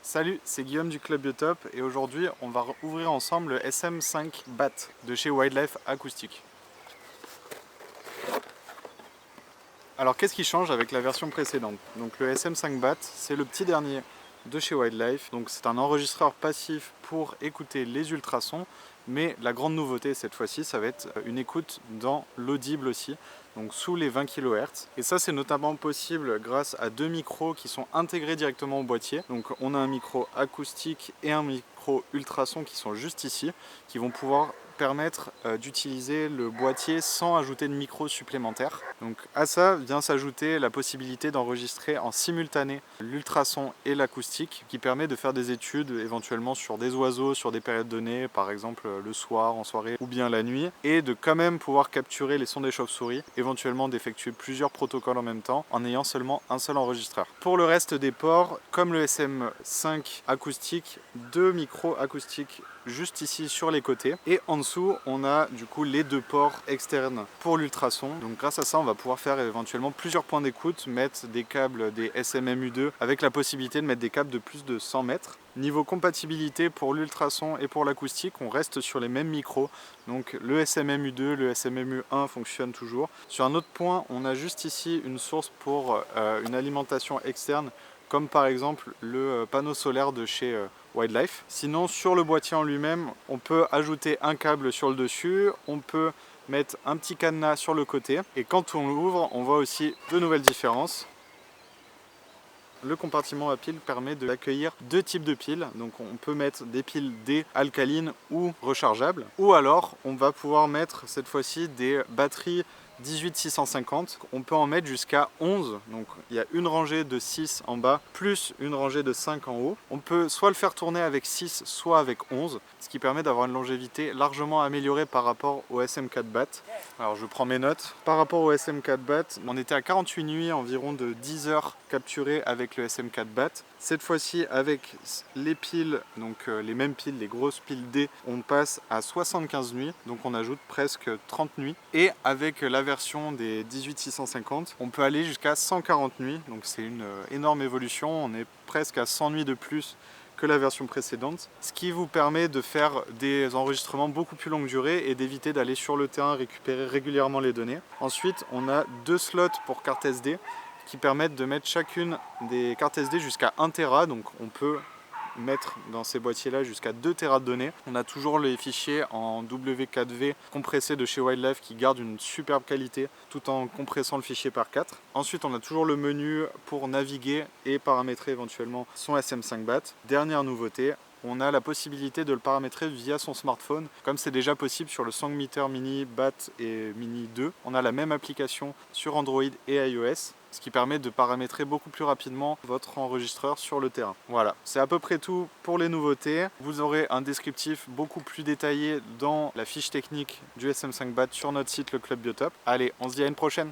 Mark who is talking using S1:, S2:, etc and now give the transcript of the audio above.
S1: Salut, c'est Guillaume du Club Biotop et aujourd'hui on va ouvrir ensemble le SM5 BAT de chez Wildlife Acoustic. Alors qu'est-ce qui change avec la version précédente? Donc le SM5 BAT, c'est le petit dernier de chez Wildlife. Donc c'est un enregistreur passif pour écouter les ultrasons, mais la grande nouveauté cette fois-ci, ça va être une écoute dans l'audible aussi, donc sous les 20 kHz. Et ça c'est notamment possible grâce à deux micros qui sont intégrés directement au boîtier. Donc on a un micro acoustique et un micro ultrason qui sont juste ici, qui vont pouvoir permettre d'utiliser le boîtier sans ajouter de micro supplémentaire. Donc à ça vient s'ajouter la possibilité d'enregistrer en simultané l'ultrason et l'acoustique, qui permet de faire des études éventuellement sur des oiseaux, sur des périodes données, par exemple le soir, en soirée ou bien la nuit, et de quand même pouvoir capturer les sons des chauves-souris, éventuellement d'effectuer plusieurs protocoles en même temps en ayant seulement un seul enregistreur. Pour le reste des ports, comme le SM5 acoustique, deux micros acoustiques juste ici sur les côtés, et en dessous on a du coup les deux ports externes pour l'ultrason. Donc grâce à ça on va pouvoir faire éventuellement plusieurs points d'écoute, mettre des câbles des SMMU2 avec la possibilité de mettre des câbles de plus de 100 mètres. Niveau compatibilité pour l'ultrason et pour l'acoustique, on reste sur les mêmes micros, donc le SMMU2, le SMMU1 fonctionne toujours. Sur un autre point, on a juste ici une source pour une alimentation externe, comme par exemple le panneau solaire de chez Wildlife. Sinon sur le boîtier en lui-même, on peut ajouter un câble sur le dessus, on peut mettre un petit cadenas sur le côté, et quand on l'ouvre, on voit aussi de nouvelles différences. Le compartiment à piles permet d'accueillir deux types de piles, donc on peut mettre des piles D alcalines ou rechargeables, ou alors on va pouvoir mettre cette fois-ci des batteries 18650. On peut en mettre jusqu'à 11, donc il y a une rangée de 6 en bas plus une rangée de 5 en haut. On peut soit le faire tourner avec 6 soit avec 11, ce qui permet d'avoir une longévité largement améliorée par rapport au SM4 BAT. Alors je prends mes notes. Par rapport au SM4 BAT, on était à 48 nuits, environ de 10 heures capturées avec le SM4 BAT. Cette fois-ci avec les piles, donc les mêmes piles, les grosses piles D, on passe à 75 nuits, donc on ajoute presque 30 nuits. Et avec la version des 18650, on peut aller jusqu'à 140 nuits, donc c'est une énorme évolution, on est presque à 100 nuits de plus que la version précédente, ce qui vous permet de faire des enregistrements beaucoup plus longue durée et d'éviter d'aller sur le terrain récupérer régulièrement les données. Ensuite, on a deux slots pour carte SD qui permettent de mettre chacune des cartes SD jusqu'à 1 Tera, donc on peut mettre dans ces boîtiers là jusqu'à 2 Tera de données. On a toujours les fichiers en W4V compressés de chez Wildlife qui gardent une superbe qualité tout en compressant le fichier par 4. Ensuite on a toujours le menu pour naviguer et paramétrer éventuellement son SM5 BAT. Dernière nouveauté, on a la possibilité de le paramétrer via son smartphone, comme c'est déjà possible sur le Songmeter Mini BAT et Mini 2. On a la même application sur Android et iOS, ce qui permet de paramétrer beaucoup plus rapidement votre enregistreur sur le terrain. Voilà, c'est à peu près tout pour les nouveautés. Vous aurez un descriptif beaucoup plus détaillé dans la fiche technique du SM5 BAT sur notre site Le Club Biotop. Allez, on se dit à une prochaine!